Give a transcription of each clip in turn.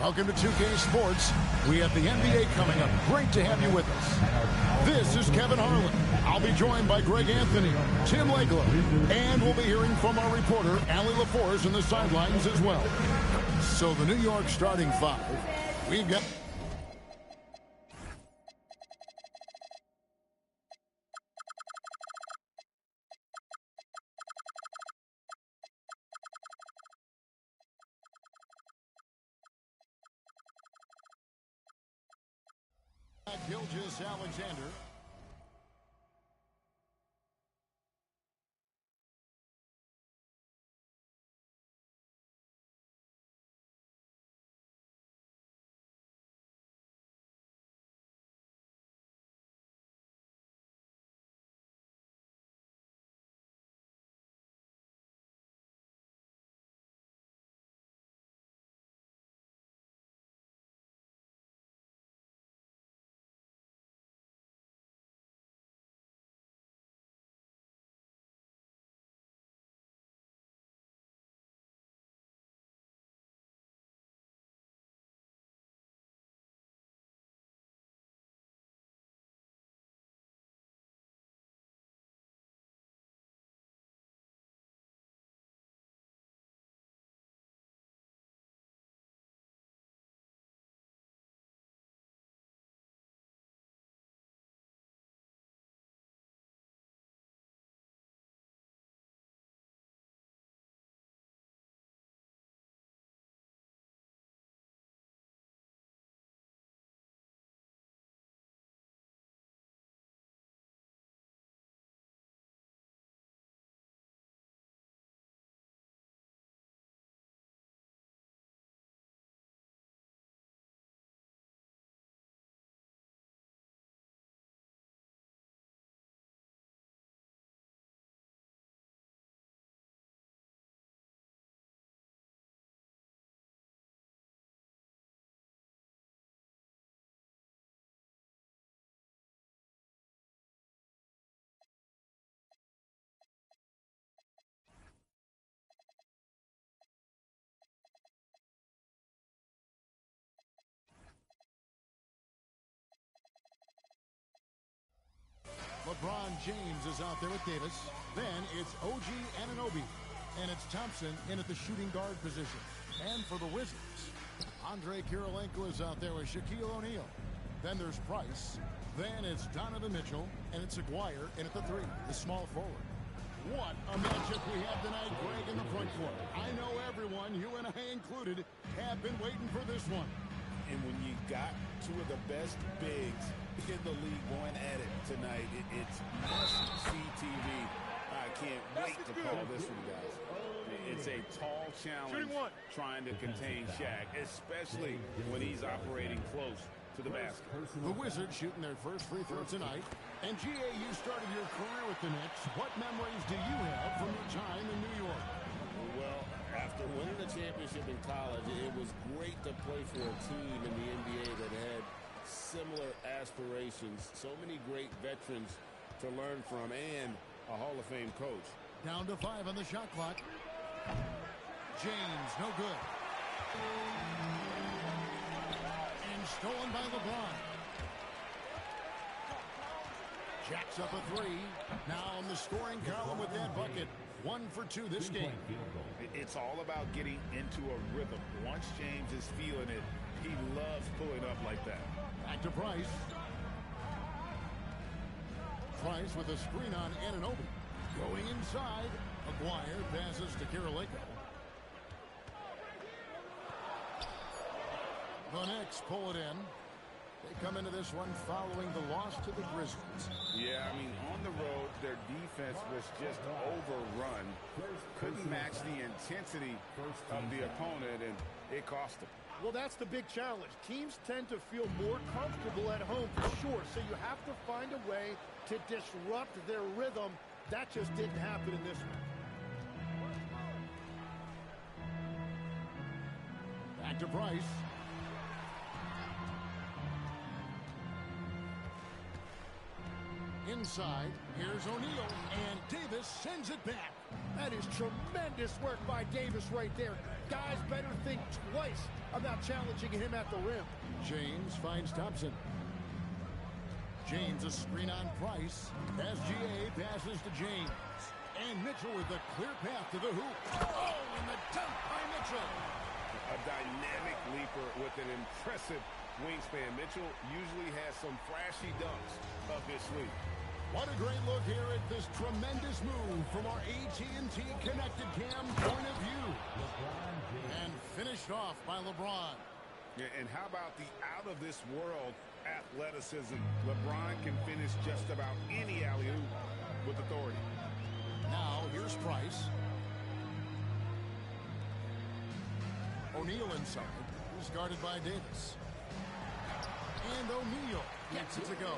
Welcome to 2K Sports. We have the NBA coming up. Great to have you with us. This is Kevin Harlan. I'll be joined by Greg Anthony, Tim Legler, and we'll be hearing from our reporter, Allie LaForce, in the sidelines as well. So the New York starting five. We've got... Gilgeous Alexander. LeBron James is out there with Davis. Then it's OG Anunoby. And it's Thompson in at the shooting guard position. And for the Wizards, Andre Kirilenko is out there with Shaquille O'Neal. Then there's Price. Then it's Donovan Mitchell. And it's Aguirre in at the three, the small forward. What a matchup we have tonight, Greg, in the front court. I know everyone, you and I included, have been waiting for this one. And when you got two of the best bigs in the league going at it tonight, it's must-see TV. I can't wait to call this one, guys. It's a tall challenge trying to contain Shaq, especially when he's operating close to the basket. The Wizards shooting their first free throw tonight. And GA, you started your career with the Knicks. What memories do you have from your time in New York? Well, after winning the championship in college, it was great to play for a team in the NBA that had similar aspirations. So many great veterans to learn from and a Hall of Fame coach. Down to 5 on the shot clock. James, no good. And stolen by LeBron. Jacks up a three. Now in the scoring column with that bucket. 1 for 2 this game. It's all about getting into a rhythm. Once James is feeling it, he loves pulling up like that. Back to Price. Price with a screen on Anunoby. Going inside. Aguirre passes to Kirilenko. The Knicks pull it in. They come into this one following the loss to the Grizzlies. Yeah, I mean, on the road, their defense was just overrun. Couldn't match the intensity of the opponent, and it cost them. Well, that's the big challenge. Teams tend to feel more comfortable at home, for sure. So you have to find a way to disrupt their rhythm. That just didn't happen in this one. Back to Price. Inside, here's O'Neal, and Davis sends it back. That is tremendous work by Davis right there. Guys better think twice about challenging him at the rim. James finds Thompson. James a screen on Price. SGA passes to James. And Mitchell with a clear path to the hoop. Oh, and the dunk by Mitchell. A dynamic leaper with an impressive wingspan. Mitchell usually has some flashy dunks up his sleeve. What a great look here at this tremendous move from our AT&T Connected Cam point of view. And finished off by LeBron. Yeah, and how about the out-of-this-world athleticism? LeBron can finish just about any alley-oop with authority. Now, here's Price. O'Neal inside. He's guarded by Davis. And O'Neal gets it to go.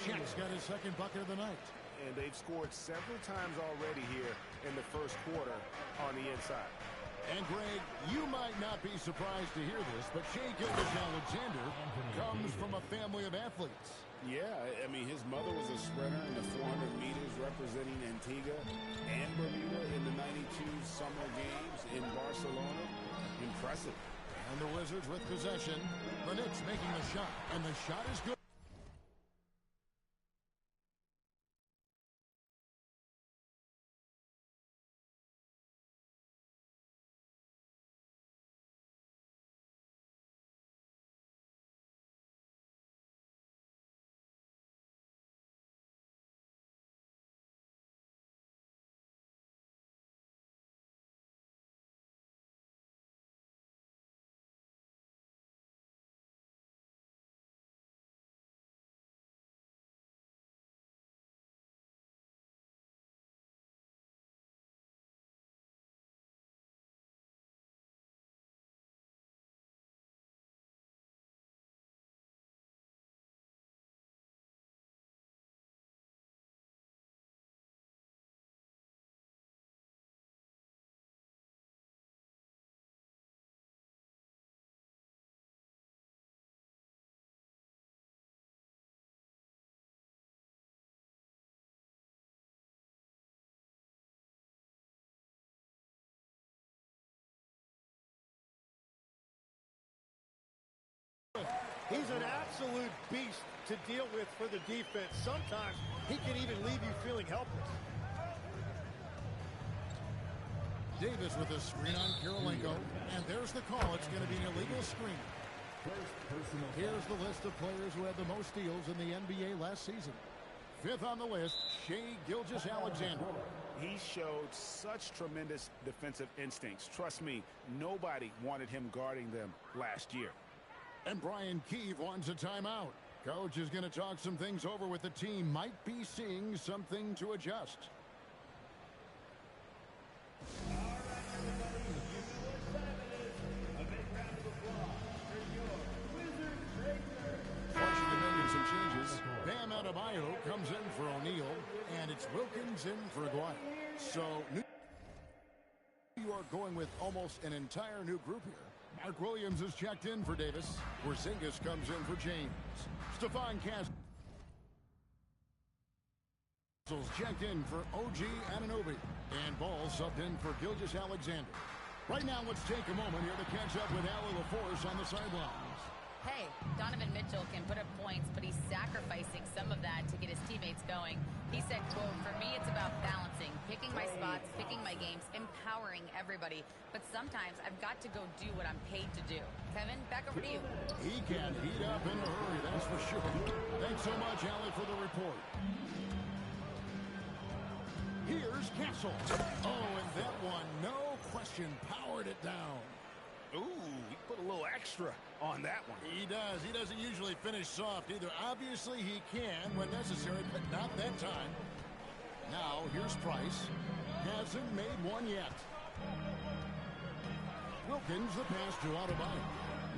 Shaq's got his second bucket of the night. And they've scored several times already here in the first quarter on the inside. And, Greg, you might not be surprised to hear this, but Shai Gilgeous-Alexander comes from a family of athletes. Yeah, I mean, his mother was a sprinter in the 400 meters representing Antigua and Bermuda in the 92 Summer Games in Barcelona. Impressive. And the Wizards with possession. The Knicks making the shot, and the shot is good. He's an absolute beast to deal with for the defense. Sometimes he can even leave you feeling helpless. Davis with a screen on Kirilenko. And there's the call. It's going to be an illegal screen. Here's the list of players who had the most steals in the NBA last season. Fifth on the list, Shai Gilgeous-Alexander. He showed such tremendous defensive instincts. Trust me, nobody wanted him guarding them last year. And Brian Keefe wants a timeout. Coach is going to talk some things over with the team. Might be seeing something to adjust. Washington making some changes. Bam Adebayo comes in for O'Neal, and it's Wilkins in for Aguayo. So New York going with almost an entire new group here. Mark Williams is checked in for Davis. Porzingis comes in for James. Stephon Castle's checked in for OG Anunoby. And Ball subbed in for Gilgeous-Alexander. Right now, let's take a moment here to catch up with Allie LaForce on the sidelines. Hey, Donovan Mitchell can put up points, but he's sacrificing some of that to get his teammates going. He said, quote, "For me, it's about balancing, picking my spots, picking my games, empowering everybody. But sometimes I've got to go do what I'm paid to do." Kevin, back over to you. He can heat up in a hurry, that's for sure. Thanks so much, Allie, for the report. Here's Castle. Oh, and that one, no question, powered it down. Ooh, he put a little extra on that one. He does. He doesn't usually finish soft either. Obviously, he can when necessary, but not that time. Now, here's Price. Hasn't made one yet. Wilkins, the pass to Adebayo.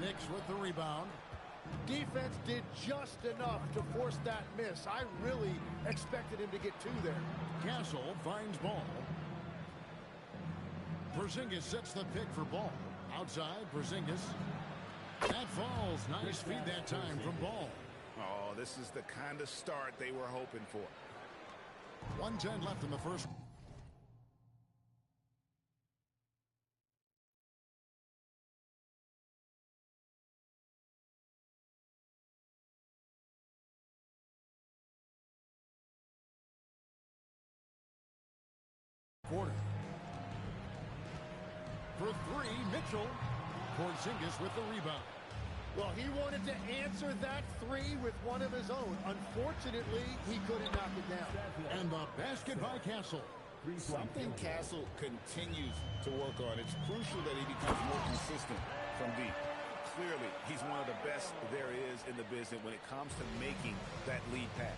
Knicks with the rebound. Defense did just enough to force that miss. I really expected him to get two there. Castle finds Ball. Porzingis sets the pick for Ball. Outside, Porzingis. That falls. Nice feed that time from Ball. Oh, this is the kind of start they were hoping for. 1:10 left in the first. quarter. For three, Mitchell. Porzingis with the rebound. Well, he wanted to answer that three with one of his own. Unfortunately, he couldn't knock it down. And the basket by Castle. Something Castle continues to work on. It's crucial that he becomes more consistent from deep. Clearly, he's one of the best there is in the business when it comes to making that lead pass.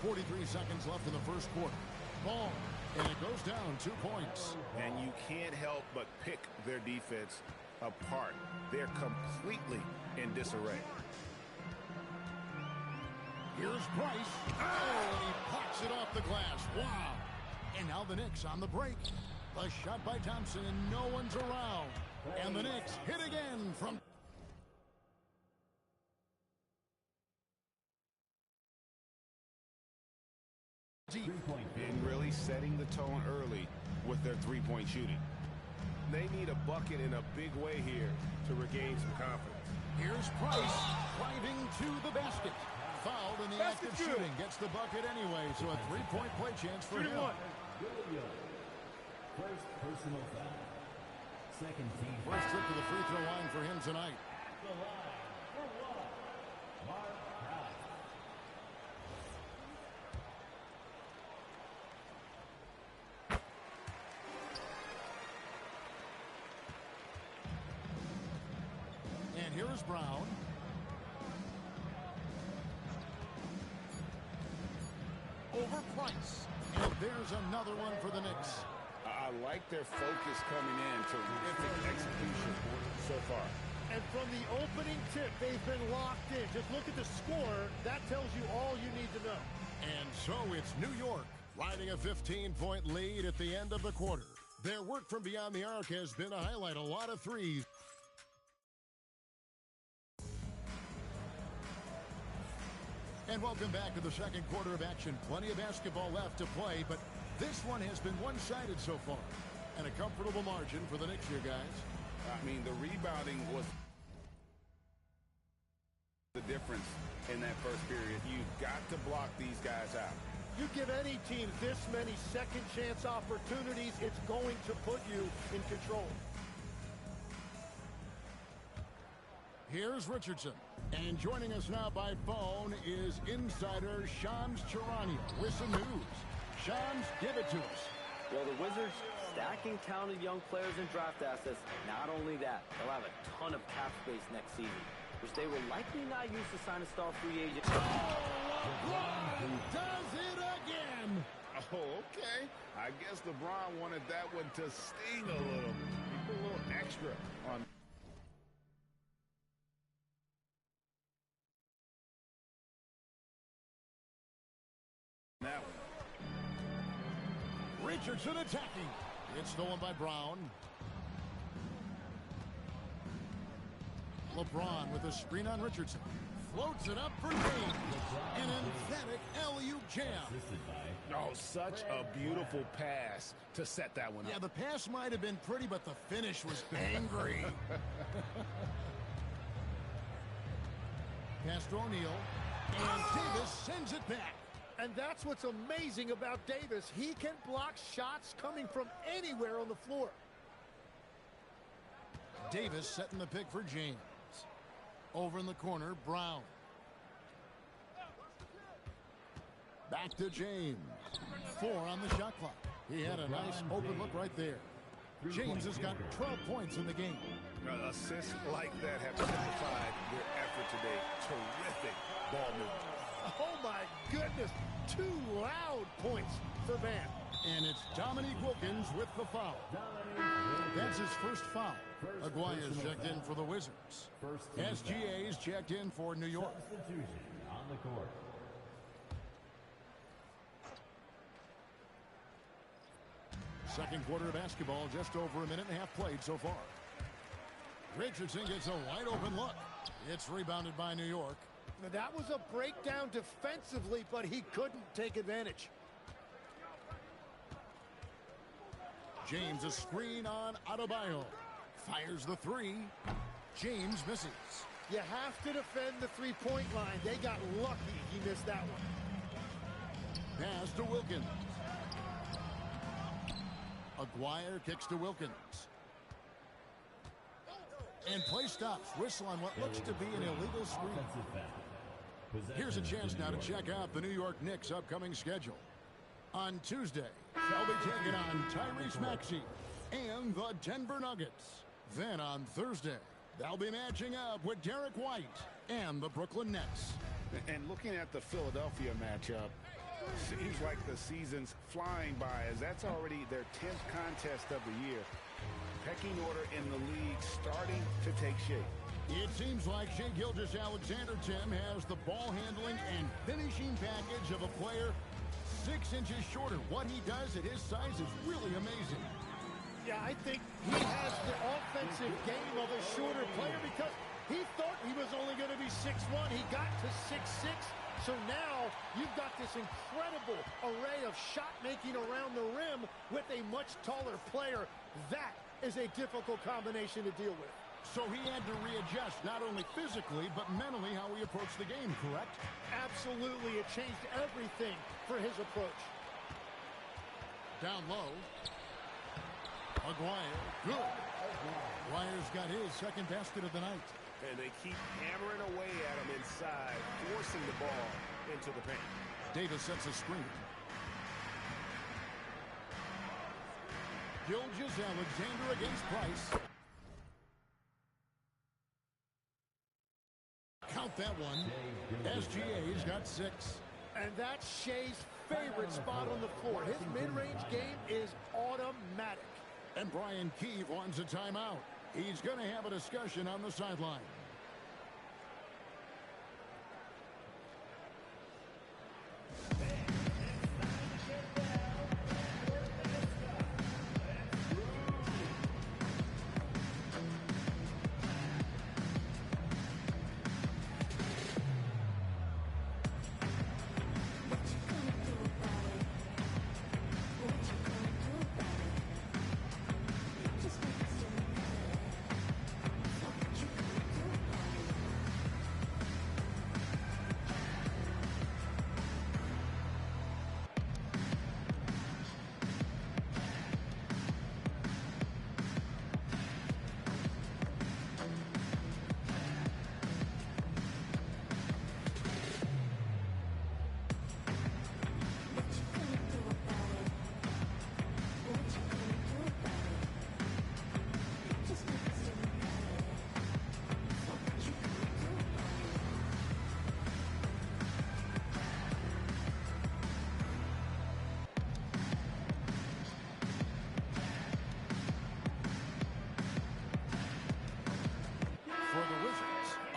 .43 seconds left in the first quarter. Ball, and it goes down 2 points. And you can't help but pick their defense apart. They're completely in disarray. Here's Price. Oh, and he pops it off the glass. Wow. And now the Knicks on the break. A shot by Thompson, and no one's around. And the Knicks hit again from... deep. And really setting the tone early with their three-point shooting. They need a bucket in a big way here to regain some confidence. Here's Price driving to the basket. Fouled in the act of shooting. Gets the bucket anyway, so a three-point play chance for him. First personal foul. Second team. First trip to the free throw line for him tonight. The line for one. Mark Price. And here is Brown. Over Price. And there's another one for the Knicks. I like their focus coming in. Terrific execution so far. And from the opening tip, they've been locked in. Just look at the score. That tells you all you need to know. And so it's New York riding a 15-point lead at the end of the quarter. Their work from beyond the arc has been a highlight. A lot of threes. And welcome back to the second quarter of action. Plenty of basketball left to play, but this one has been one-sided so far. And a comfortable margin for the Knicks here, guys. I mean, the rebounding was the difference in that first period. You've got to block these guys out. You give any team this many second chance opportunities, it's going to put you in control. Here's Richardson. And joining us now by phone is insider Shams Charania with some news. Shams, give it to us. Well, the Wizards stacking talented young players and draft assets. Not only that, they'll have a ton of cap space next season, which they will likely not use to sign a star free agent. Oh, LeBron does it again. Oh, okay. I guess LeBron wanted that one to sting a little. He put a little extra on that one. Richardson attacking. It's stolen by Brown. LeBron with a screen on Richardson. Floats it up for James. An emphatic alley-oop jam. Oh, such a beautiful pass to set that one up. Yeah, the pass might have been pretty, but the finish was angry. Pass to O'Neal. And Davis sends it back. And that's what's amazing about Davis. He can block shots coming from anywhere on the floor. Davis setting the pick for James. Over in the corner, Brown. Back to James. 4 on the shot clock. He had a nice open look right there. James has got 12 points in the game. Assists like that have signified their effort today. Terrific ball movement. Oh, my goodness. 2 loud points for Van. And it's Dominique Wilkins with the foul. That's his first foul. Aguaya's checked in for the Wizards. SGA's checked in for New York. Substitution on the court. Second quarter of basketball, just over a minute and a half played so far. Richardson gets a wide open look. It's rebounded by New York. That was a breakdown defensively, but he couldn't take advantage. James, a screen on Adebayo. Fires the three. James misses. You have to defend the three-point line. They got lucky he missed that one. Pass to Wilkins. Aguirre kicks to Wilkins. And play stops. Whistle on what looks to be an illegal screen. Here's a chance now to check out the New York Knicks' upcoming schedule. On Tuesday, they'll be taking on Tyrese Maxey and the Denver Nuggets. Then on Thursday, they'll be matching up with Derek White and the Brooklyn Nets. And looking at the Philadelphia matchup, seems like the season's flying by, as that's already their 10th contest of the year. Pecking order in the league starting to take shape. It seems like Shai Gilgeous-Alexander, Tim, has the ball handling and finishing package of a player 6 inches shorter. What he does at his size is really amazing. Yeah, I think he has the offensive game of a shorter player because he thought he was only going to be 6'1". He got to 6'6". So now you've got this incredible array of shot making around the rim with a much taller player. That is a difficult combination to deal with. So he had to readjust not only physically but mentally how he approached the game, correct? Absolutely. It changed everything for his approach. Down low. Aguirre, good. Aguirre's got his second basket of the night. And they keep hammering away at him inside, forcing the ball into the paint. Davis sets a screen. Gilgeous-Alexander against Price. Count that one. SGA's got 6. And that's Shai's favorite spot on the floor. His mid-range game is automatic. And Brian Keefe wants a timeout. He's going to have a discussion on the sideline.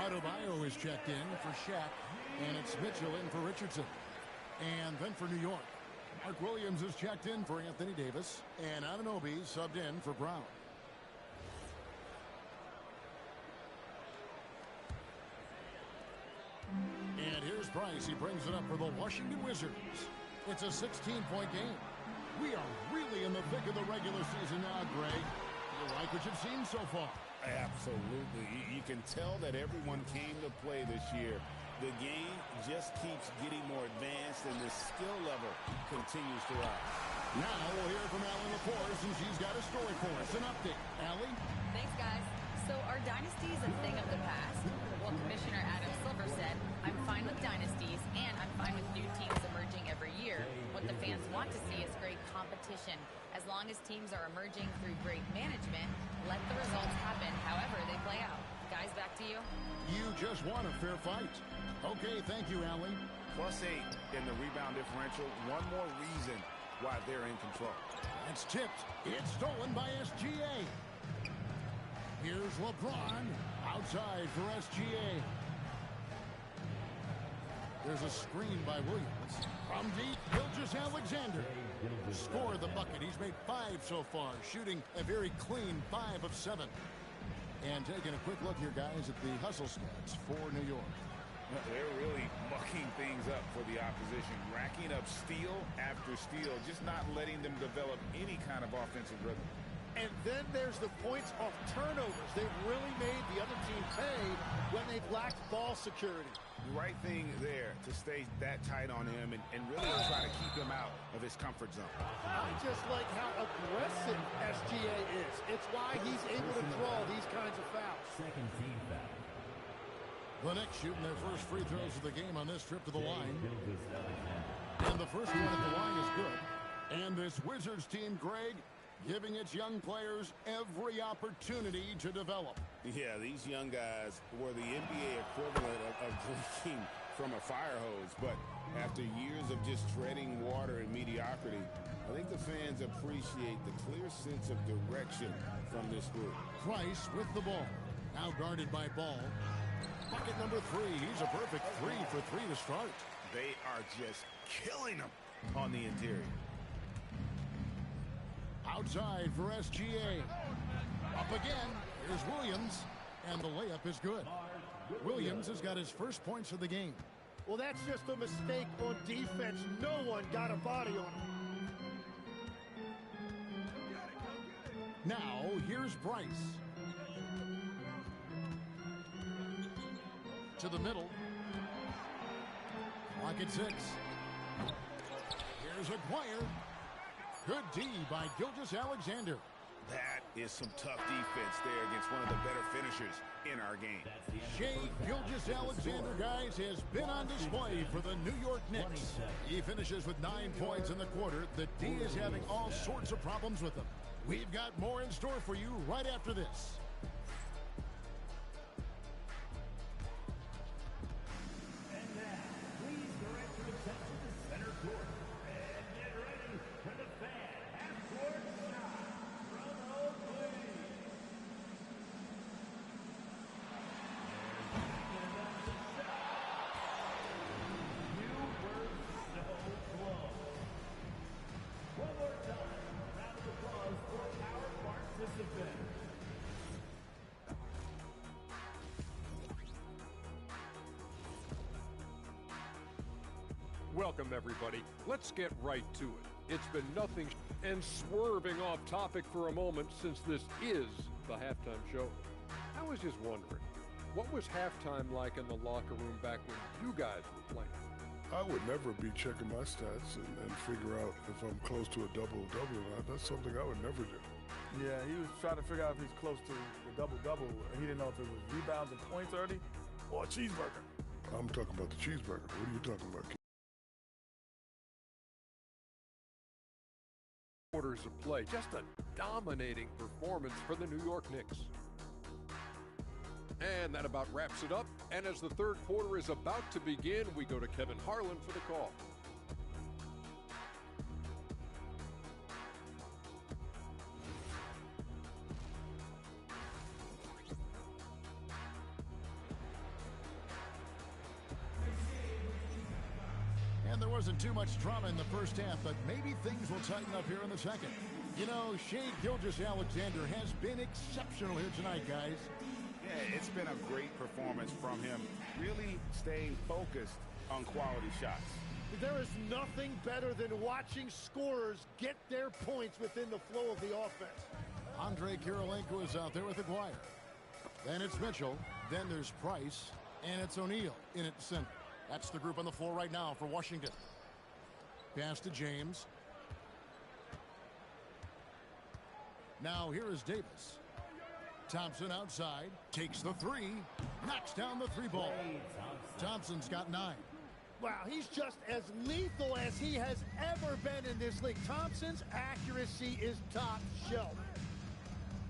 Adebayo is checked in for Shaq, and it's Mitchell in for Richardson. And then for New York, Mark Williams is checked in for Anthony Davis, and Anunoby subbed in for Brown. And here's Price. He brings it up for the Washington Wizards. It's a 16-point game. We are really in the thick of the regular season now, Greg. You like what you've seen so far? Absolutely. You can tell that everyone came to play this year. The game just keeps getting more advanced, and the skill level continues to rise. Now we'll hear from Allie LaForce, and she's got a story for us. An update. Allie? Thanks, guys. So are dynasties a thing of the past? Well, Commissioner Adam Silver said, I'm fine with dynasties, and I'm fine with new teams emerging every year. What the fans want to see is great competition. As long as teams are emerging through great management, let the results happen however they play out. Guys, back to you. You just want a fair fight. Okay, thank you, Allie. +8 in the rebound differential. One more reason why they're in control. That's tipped. It's stolen by SGA. Here's LeBron outside for SGA. There's a screen by Williams. From deep, Gilgeous-Alexander scored the bucket. He's made 5 so far, shooting a very clean 5 of 7. And taking a quick look here, guys, at the hustle stats for New York. They're really mucking things up for the opposition, racking up steal after steal, just not letting them develop any kind of offensive rhythm. And then there's the points off turnovers. They've really made the other team pay when they've lacked ball security. The right thing there to stay that tight on him and really try to keep him out of his comfort zone. I just like how aggressive SGA is. It's why he's able to draw these kinds of fouls. Second team foul. The Knicks shooting their first free throws of the game on this trip to the line. Gilgeous-Alexander. And the first one at the line is good. And this Wizards team, Greg, giving its young players every opportunity to develop. Yeah, these young guys were the NBA equivalent of drinking from a fire hose. But after years of just treading water and mediocrity, I think the fans appreciate the clear sense of direction from this group. Price with the ball. Now guarded by Ball. Bucket number 3. He's a perfect 3 for 3 to start. They are just killing them on the interior. Outside for SGA. Up again. Here's Williams. And the layup is good. Williams has got his first points of the game. Well, that's just a mistake on defense. No one got a body on him. Now, here's Bryce. To the middle. Clock at 6. Here's acquired. Good D by Gilgeous-Alexander. That is some tough defense there against one of the better finishers in our game. Shai Gilgeous-Alexander, guys, has been on display for the New York Knicks. He finishes with 9 points in the quarter. The D is having all sorts of problems with him. We've got more in store for you right after this. And now, please direct your attention to center court. And get ready for the fan half-court shot from Oakley. You were so close. One more time, round of applause for our participants. Welcome, everybody. Let's get right to it. It's been nothing and swerving off topic for a moment since this is the halftime show. I was just wondering, what was halftime like in the locker room back when you guys were playing? I would never be checking my stats and figure out if I'm close to a double-double or not. That's something I would never do. Yeah, he was trying to figure out if he's close to the double-double. He didn't know if it was rebounds and points already or a cheeseburger. I'm talking about the cheeseburger. What are you talking about, kid? Quarters of play, just a dominating performance for the New York Knicks. And that about wraps it up. And as the third quarter is about to begin, we go to Kevin Harlan for the call. And there wasn't too much drama in the first half, but maybe things will tighten up here in the second. You know, Shai Gilgeous-Alexander has been exceptional here tonight, guys. Yeah, it's been a great performance from him, really staying focused on quality shots. There is nothing better than watching scorers get their points within the flow of the offense. Andre Kirilenko is out there with Aguirre. Then it's Mitchell. Then there's Price. And it's O'Neal in at center. That's the group on the floor right now for Washington. Pass to James. Now here is Davis. Thompson outside. Takes the 3. Knocks down the 3 ball. Thompson's got 9. Wow, he's just as lethal as he has ever been in this league. Thompson's accuracy is top shelf.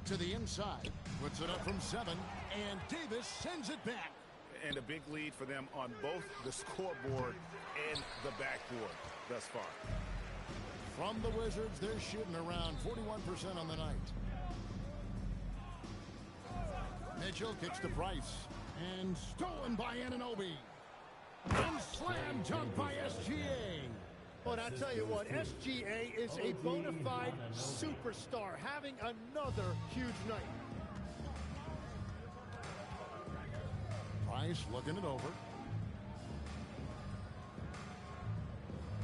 To the inside. Puts it up from 7. And Davis sends it back. And a big lead for them on both the scoreboard and the backboard thus far. From the Wizards, they're shooting around 41% on the night. Mitchell kicks to Price. And stolen by Anunoby. And slam dunk by SGA. But I tell you what, SGA is a bona fide superstar, having another huge night. Price looking it over.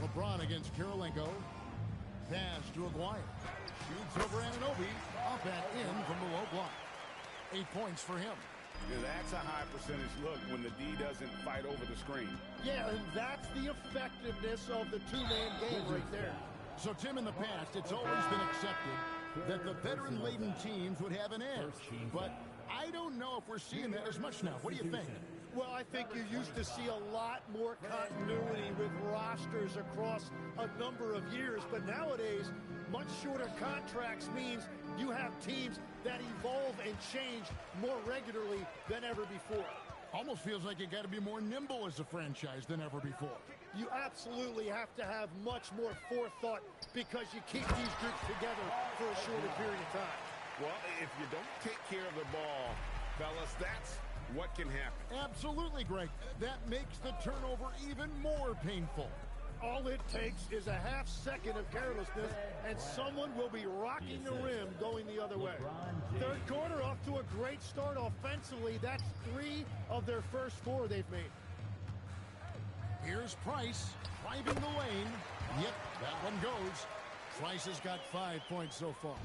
LeBron against Kirilenko. Pass to Aguirre. Shoots over Anunoby. Up and in from the low block. 8 points for him. Yeah, that's a high percentage look when the D doesn't fight over the screen. Yeah, and that's the effectiveness of the two-man game right there. So, Tim, in the past, it's always been accepted that the veteran-laden teams would have an edge. But I don't know if we're seeing that as much now. What do you think? Well, I think you used to see a lot more continuity with rosters across a number of years. But nowadays, much shorter contracts means you have teams that evolve and change more regularly than ever before. Almost feels like you got to be more nimble as a franchise than ever before. You absolutely have to have much more forethought because you keep these groups together for a shorter period of time. Well, if you don't take care of the ball, fellas, that's what can happen. Absolutely, Greg. That makes the turnover even more painful. All it takes is a half second of carelessness, and someone will be rocking the rim going the other way. Third quarter off to a great start offensively. That's 3 of their first 4 they've made. Here's Price driving the lane. Yep, that one goes. Price has got 5 points so far.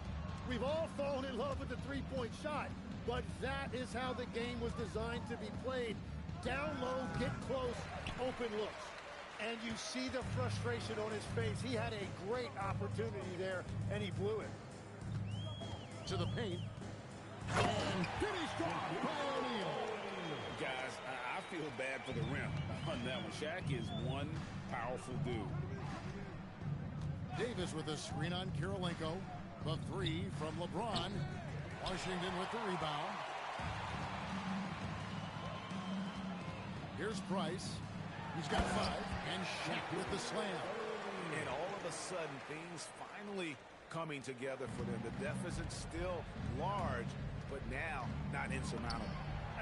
We've all fallen in love with the three-point shot, but that is how the game was designed to be played. Down low, get close, open looks. And you see the frustration on his face. He had a great opportunity there, and he blew it. To the paint. And finished off by O'Neal. Guys, I feel bad for the rim on that one. Shaq is one powerful dude. Davis with a screen on Kirilenko. The 3 from LeBron. Washington with the rebound. Here's Price. He's got 5. And Shaq with the slam. And all of a sudden, things finally coming together for them. The deficit's still large, but now not insurmountable.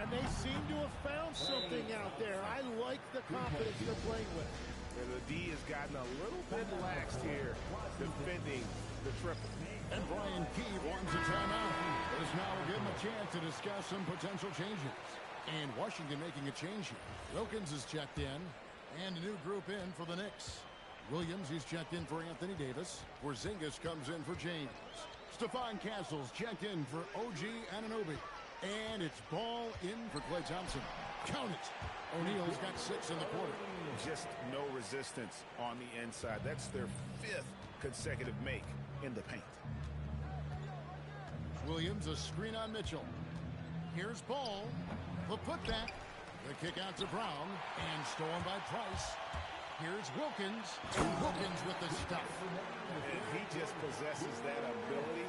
And they seem to have found something out there. I like the confidence they're playing with. And the D has gotten a little bit lax here, defending the triple. And Brian Key wants a timeout. This now will give him a chance to discuss some potential changes. And Washington making a change here. Wilkins is checked in. And a new group in for the Knicks. Williams, he's checked in for Anthony Davis. Porzingis comes in for James. Stephon Castle's checked in for OG Anunoby. And it's ball in for Klay Thompson. Count it. O'Neal's got 6 in the quarter. Just no resistance on the inside. That's their 5th consecutive make in the paint. Williams, a screen on Mitchell. Here's Ball. The putback. The kick out to Brown. And stolen by Price. Here's Wilkins. Wilkins with the stuff. And he just possesses that ability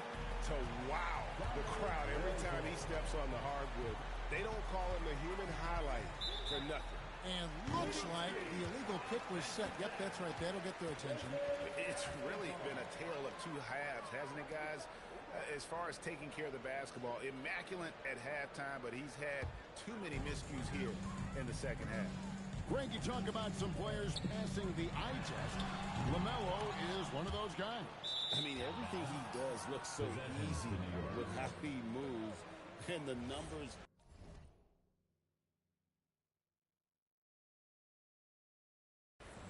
to wow the crowd every time he steps on the hardwood. They don't call him the human highlight for nothing. And looks like the illegal kick was set. Yep, that's right. That'll get their attention. It's really been a tale of 2 halves, hasn't it, guys? As far as taking care of the basketball, immaculate at halftime, but he's had too many miscues here in the second half. Greg, you talk about some players passing the eye test. LaMelo is one of those guys. I mean, everything he does looks so easy with how he moves, and the numbers.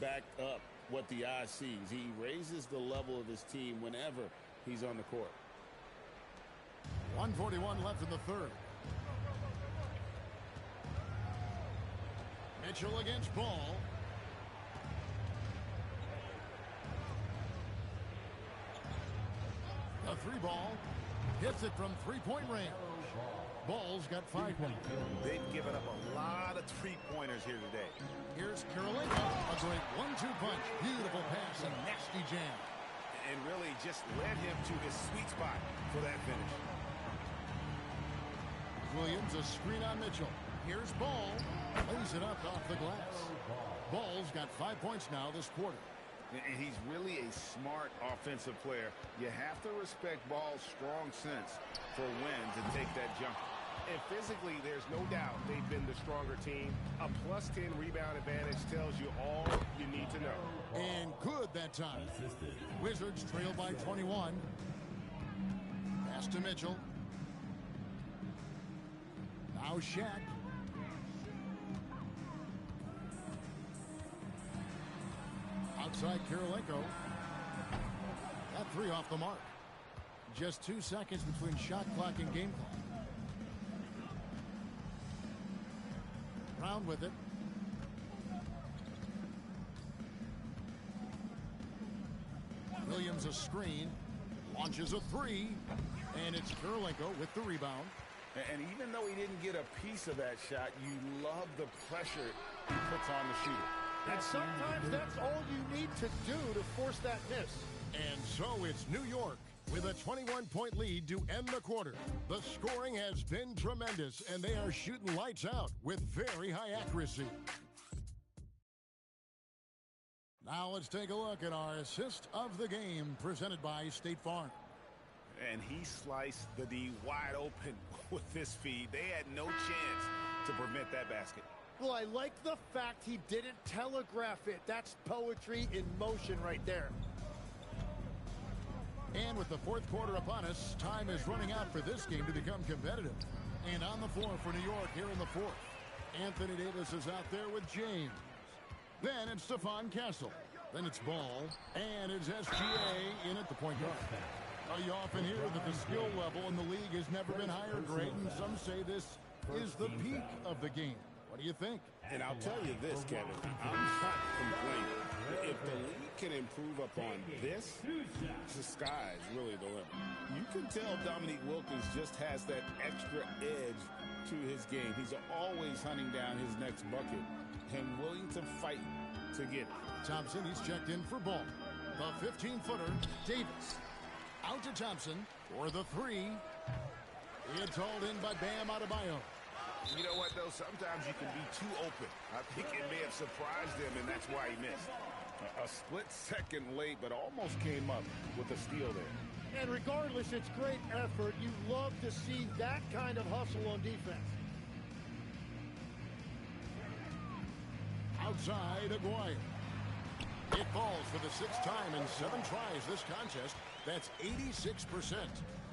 Back up what the eye sees. He raises the level of his team whenever he's on the court. 1:41 left in the third. Mitchell against Ball. The 3 ball hits it from 3-point range. Ball's got 5 points. They've given up a lot of 3-pointers here today. Here's Kirilenko. A great 1-2 punch. Beautiful pass and nasty jam. And really just led him to his sweet spot for that finish. Williams, a screen on Mitchell. Here's Ball. Lays it up off the glass. Ball's got 5 points now this quarter. And he's really a smart offensive player. You have to respect Ball's strong sense for when to take that jump. And physically, there's no doubt they've been the stronger team. A +10 rebound advantage tells you all you need to know. And good that time. Wizards trail by 21. Pass to Mitchell. Now Shaq. Outside Kirilenko. That three off the mark. Just 2 seconds between shot clock and game clock. Brown with it. Williams a screen. Launches a three. And it's Kirilenko with the rebound. And even though he didn't get a piece of that shot, you love the pressure he puts on the shooter. And sometimes that's all you need to do to force that miss. And so it's New York with a 21-point lead to end the quarter. The scoring has been tremendous, and they are shooting lights out with very high accuracy. Now let's take a look at our assist of the game presented by State Farm. And he sliced the D wide open with this feed. They had no chance to prevent that basket. Well, I like the fact he didn't telegraph it. That's poetry in motion right there. And with the fourth quarter upon us, time is running out for this game to become competitive. And on the floor for New York here in the fourth, Anthony Davis is out there with James. Then it's Stephon Castle. Then it's Ball. And it's SGA in at the point guard. You often hear that the skill level in the league has never been higher, Greg, and some say this is the peak of the game. What do you think? And I'll tell you this, Kevin, I'm not complaining. If the league can improve upon this, the sky's really the limit. You can tell Dominique Wilkins just has that extra edge to his game. He's always hunting down his next bucket and willing to fight to get it. Thompson, he's checked in for Ball. The 15-footer, Davis. Out to Thompson for the three. It's hauled in by Bam Adebayo. You know what, though? Sometimes you can be too open. I think it may have surprised him, and that's why he missed. A split second late, but almost came up with a steal there. And regardless, it's great effort. You love to see that kind of hustle on defense. Outside, Aguirre. It falls for the 6th time in 7 tries this contest. That's 86%.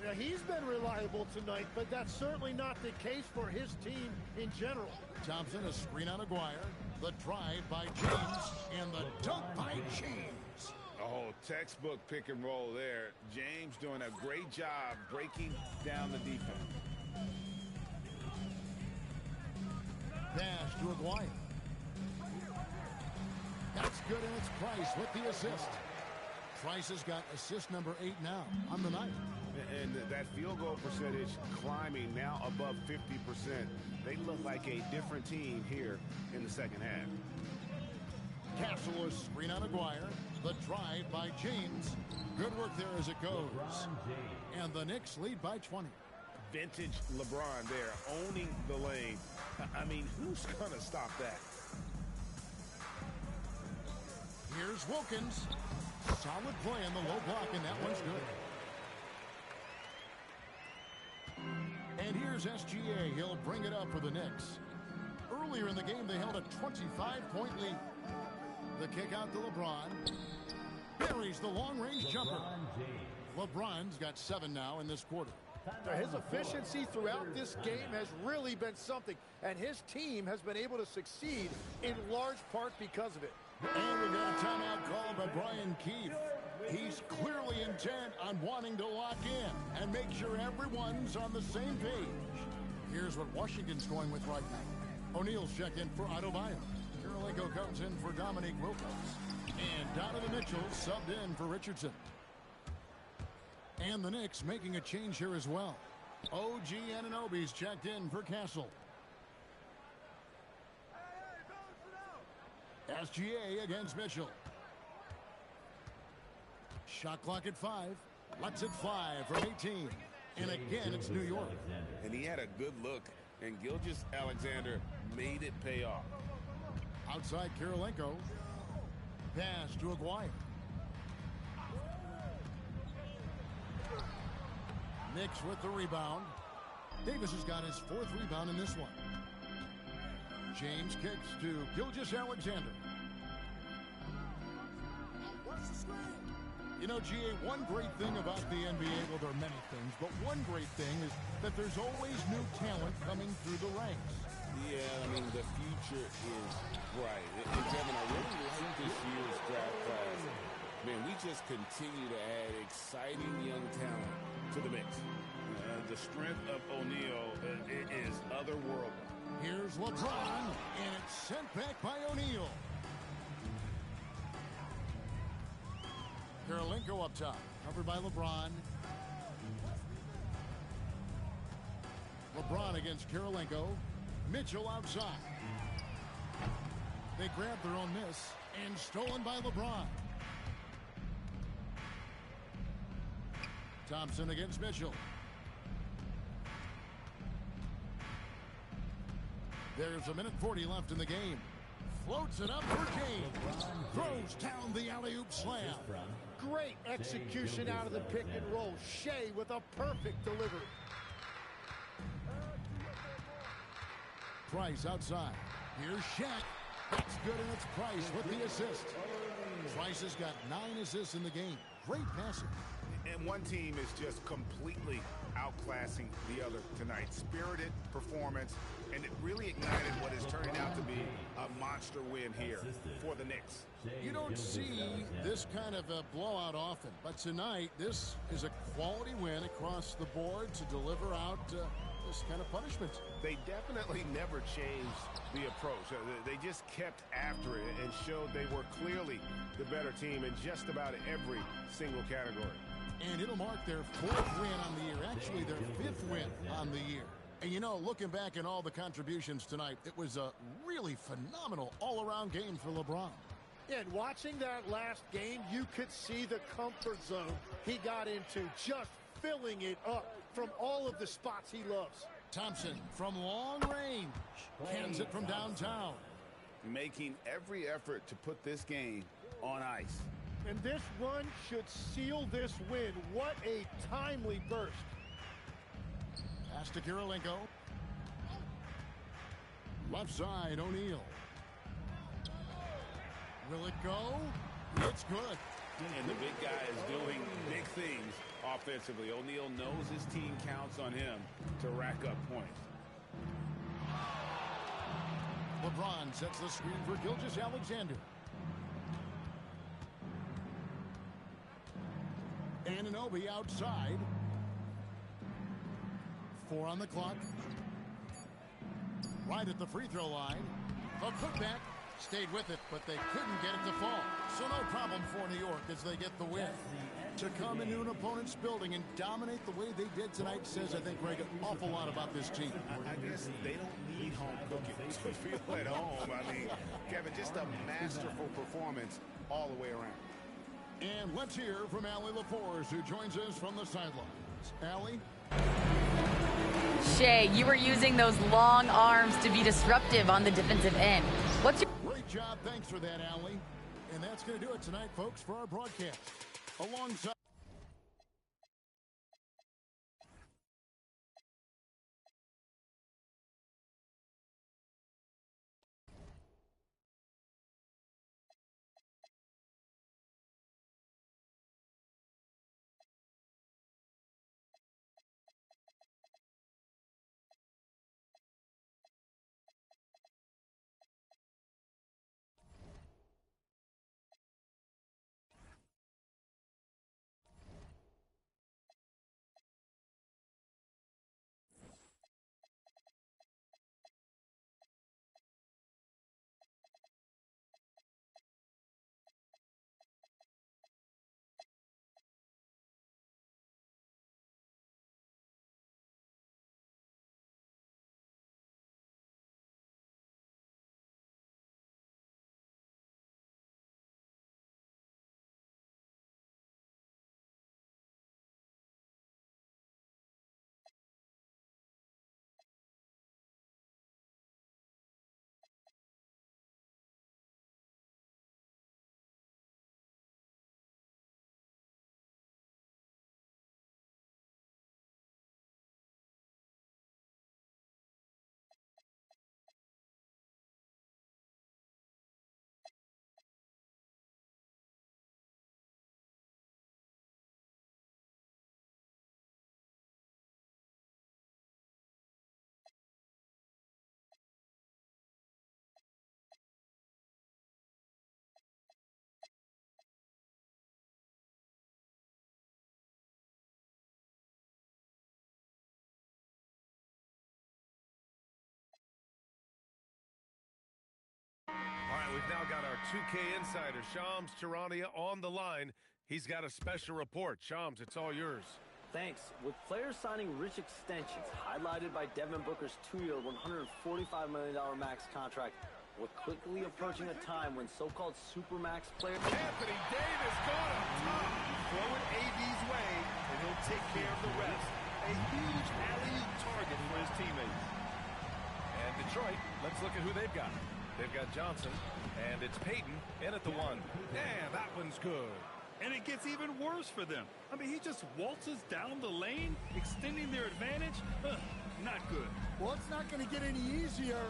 Now, he's been reliable tonight, but that's certainly not the case for his team in general. Thompson, a screen on Aguirre. The drive by James, and the dunk by James. Oh, textbook pick and roll there. James doing a great job breaking down the defense. Pass to Aguirre. That's good, and it's Price with the assist. Price has got assist number 8 now on the night. And that field goal percentage climbing now above 50%. They look like a different team here in the second half. Castle is screen on Aguirre. The drive by James. Good work there as it goes. And the Knicks lead by 20. Vintage LeBron there, owning the lane. I mean, who's going to stop that? Here's Wilkins. Solid play on the low block, and that one's good. And here's SGA. He'll bring it up for the Knicks. Earlier in the game, they held a 25-point lead. The kick out to LeBron. Buries the long-range jumper. LeBron's got 7 now in this quarter. His efficiency throughout this game has really been something, and his team has been able to succeed in large part because of it. And we got a timeout called by Brian Keefe. He's clearly intent on wanting to lock in and make sure everyone's on the same page. Here's what Washington's going with right now. O'Neal's checked in for Adebayo. Kirilenko comes in for Dominique Wilkins. And Donovan Mitchell subbed in for Richardson. And the Knicks making a change here as well. OG Anunoby's checked in for Castle. SGA against Mitchell. Shot clock at 5. Lets it fly from 18. And again, it's New York. And he had a good look, and Gilgeous-Alexander made it pay off. Outside Kirilenko. Pass to Aguirre. Knicks with the rebound. Davis has got his 4th rebound in this one. James kicks to Gilgeous-Alexander. You know, GA, one great thing about the NBA, well, there are many things, but one great thing is that there's always new talent coming through the ranks. Yeah, I mean, the future is bright. And Kevin, I really like this year's draft class. Man, we just continue to add exciting young talent to the mix. The strength of O'Neal is otherworldly. Here's LeBron, and it's sent back by O'Neal. Kirilenko up top, covered by LeBron. LeBron against Kirilenko. Mitchell outside. They grab their own miss, and stolen by LeBron. Thompson against Mitchell. There's a minute 40 left in the game. Floats it up for James. Throws down the alley-oop slam. Great execution out of the pick and roll. Shea with a perfect delivery. Price outside. Here's Shaq. That's good, and it's Price with the assist. Price has got 9 assists in the game. Great passing. And one team is just completely outclassing the other tonight. Spirited performance, and it really ignited what is turning out to be a monster win here for the Knicks. You don't see this kind of a blowout often, but tonight this is a quality win across the board to deliver out this kind of punishment. They definitely never changed the approach. They just kept after it and showed they were clearly the better team in just about every single category. And it'll mark their 4th win on the year, actually their 5th win on the year. And you know, looking back at all the contributions tonight, it was a really phenomenal all-around game for LeBron. And watching that last game, you could see the comfort zone he got into, just filling it up from all of the spots he loves. Thompson from long range, cans it from downtown. Making every effort to put this game on ice. And this run should seal this win. What a timely burst. Pass to Kirilenko. Left side, O'Neal. Will it go? It's good. And the big guy is doing big things offensively. O'Neal knows his team counts on him to rack up points. LeBron sets the screen for Gilgeous-Alexander. Anunoby outside. 4 on the clock. Right at the free throw line. A putback. Stayed with it, but they couldn't get it to fall. So no problem for New York as they get the win. To come into an opponent's building and dominate the way they did tonight says, I think, Greg, an awful lot about this team. I guess they don't need home cooking to feel at home. I mean, Kevin, just a masterful performance all the way around. And let's hear from Allie LaForce, who joins us from the sidelines. Allie? Shea, you were using those long arms to be disruptive on the defensive end. What's your... Great job. Thanks for that, Allie. And that's going to do it tonight, folks, for our broadcast. Alongside... now got our 2K insider, Shams Charania, on the line. He's got a special report. Shams, it's all yours. Thanks. With players signing rich extensions, highlighted by Devin Booker's 2-year, $145 million max contract, we're quickly approaching a time when so-called supermax players... Anthony Davis going up top. Throw it AD's way, and he'll take care of the rest. A huge alley-oop target for his teammates. And Detroit, let's look at who they've got. They've got Johnson, and it's Payton in at the 1. Yeah, that one's good. And it gets even worse for them. I mean, he just waltzes down the lane, extending their advantage. Not good. Well, it's not going to get any easier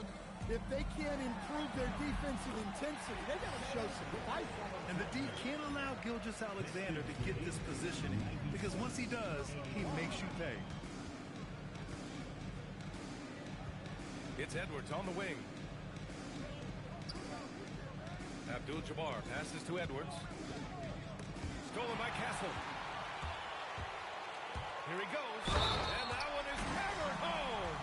if they can't improve their defensive intensity. They got to show some fight. And the D can't allow Gilgeous-Alexander to get this positioning, because once he does, he makes you pay. It's Edwards on the wing. Abdul-Jabbar passes to Edwards. Stolen by Castle. Here he goes. And that one is hammered home.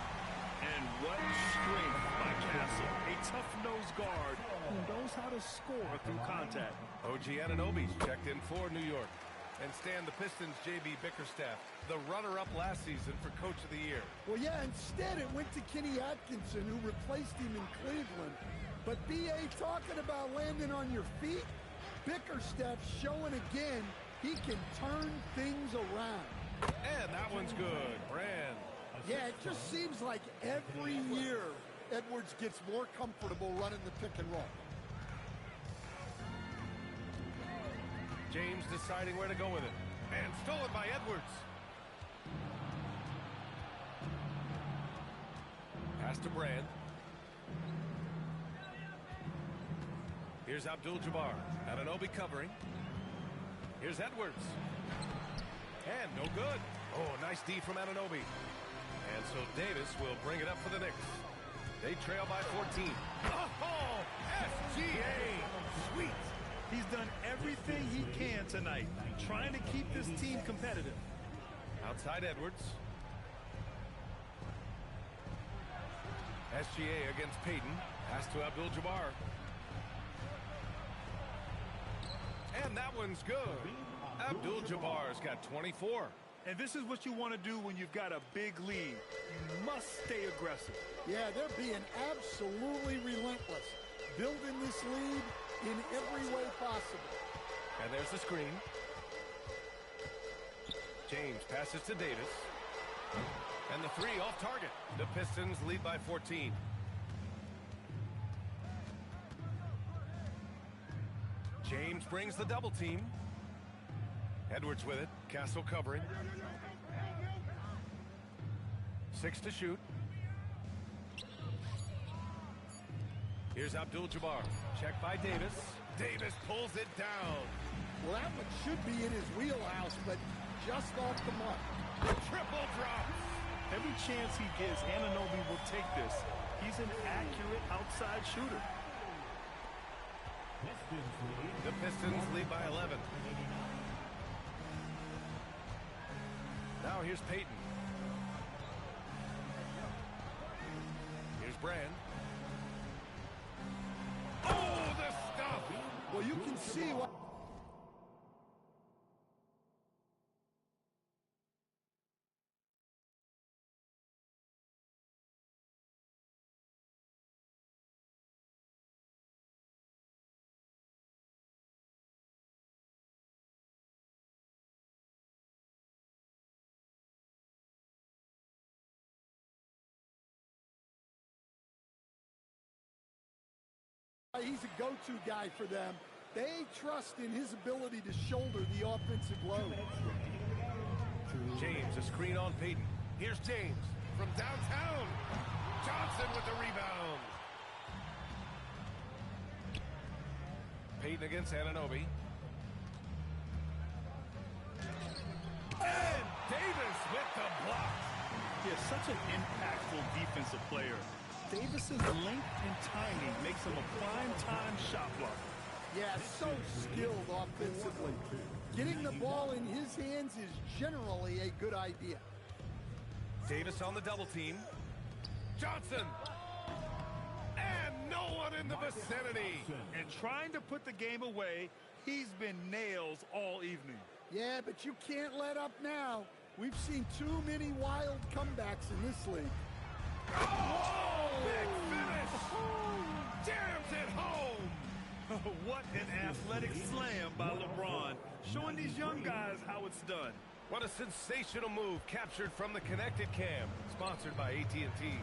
And what strength by Castle. A tough-nosed guard who knows how to score through contact. OG Anunoby's checked in for New York. And Stan, the Pistons' J.B. Bickerstaff, the runner-up last season for Coach of the Year. Well, yeah, instead it went to Kenny Atkinson, who replaced him in Cleveland. But B.A. talking about landing on your feet, Bickerstaff showing again he can turn things around. And that one's good. Brand. Yeah, it just seems like every year Edwards gets more comfortable running the pick and roll. James deciding where to go with it. And stolen by Edwards. Pass to Brand. Here's Abdul-Jabbar. Anunoby covering. Here's Edwards. And no good. Oh, nice D from Anunoby. And so Davis will bring it up for the Knicks. They trail by 14. Oh, SGA. Sweet. He's done everything he can tonight, trying to keep this team competitive. Outside Edwards. SGA against Payton. Pass to Abdul-Jabbar. And that one's good. Abdul-Jabbar's got 24. And this is what you want to do when you've got a big lead. You must stay aggressive. Yeah, they're being absolutely relentless, building this lead in every way possible. And there's the screen. James passes to Davis. And the 3 off target. The Pistons lead by 14. James brings the double team. Edwards with it. Castle covering. 6 to shoot. Here's Abdul-Jabbar. Checked by Davis. Davis pulls it down. Well, that one should be in his wheelhouse, but just off the mark. Triple drop. Every chance he gets, Anunoby will take this. He's an accurate outside shooter. The Pistons lead by 11. Now here's Payton. Here's Brand. Oh, the stuff! Well, you can see what... He's a go-to guy for them. They trust in his ability to shoulder the offensive load. James, a screen on Payton. Here's James from downtown. Johnson with the rebound. Payton against Anunoby. And Davis with the block. He is such an impactful defensive player. Davis's length and timing makes him a prime-time shot blocker. Yeah, so skilled offensively. Getting the ball in his hands is generally a good idea. Davis on the double team. Johnson. And no one in the vicinity. And trying to put the game away, he's been nails all evening. Yeah, but you can't let up now. We've seen too many wild comebacks in this league. Oh, big finish. Jams it home. What an athletic slam by LeBron, showing these young guys how it's done. What a sensational move captured from the connected cam, sponsored by AT&T.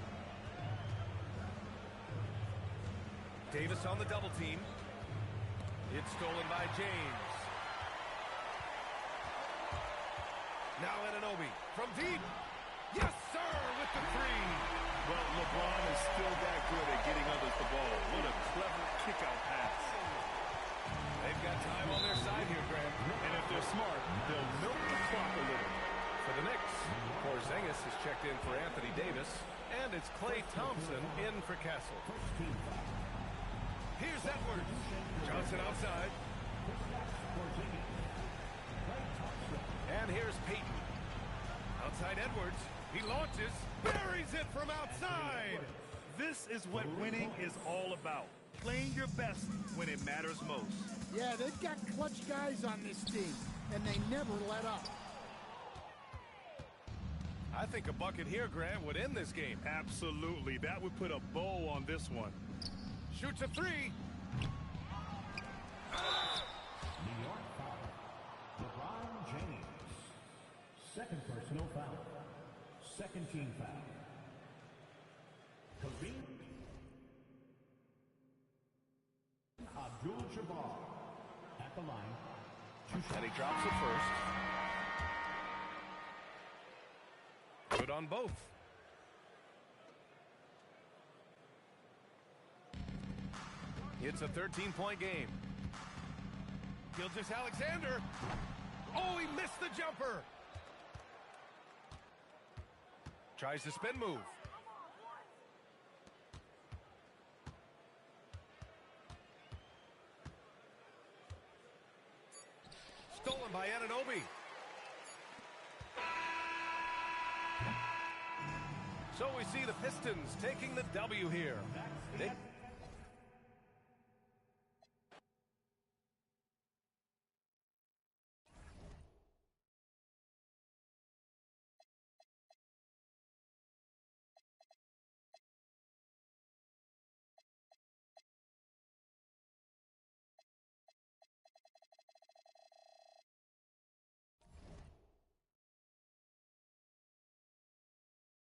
Davis on the double team. It's stolen by James. Now Anunoby from deep. Yes, sir, with the three. Well, LeBron is still that good at getting others the ball. What a clever kick-out pass. They've got time on their side here, Grant. And if they're smart, they'll milk the clock a little. For the Knicks, Porzingis has checked in for Anthony Davis, and it's Klay Thompson in for Castle. Here's Edwards. Johnson outside. And here's Peyton. Outside Edwards. He launches. Buries it from outside. This is what winning is all about. Playing your best when it matters most. Yeah, they've got clutch guys on this team, and they never let up. I think a bucket here, Grant, would end this game. Absolutely. That would put a bow on this one. Shoots a three. New York foul. LeBron James. Second personal foul. Second team foul. Kareem Abdul-Jabbar at the line. And he drops it first. Good on both. It's a 13-point game. Gilgeous-Alexander. Oh, he missed the jumper. Tries the spin move. Stolen by Anunoby. So we see the Pistons taking the W here.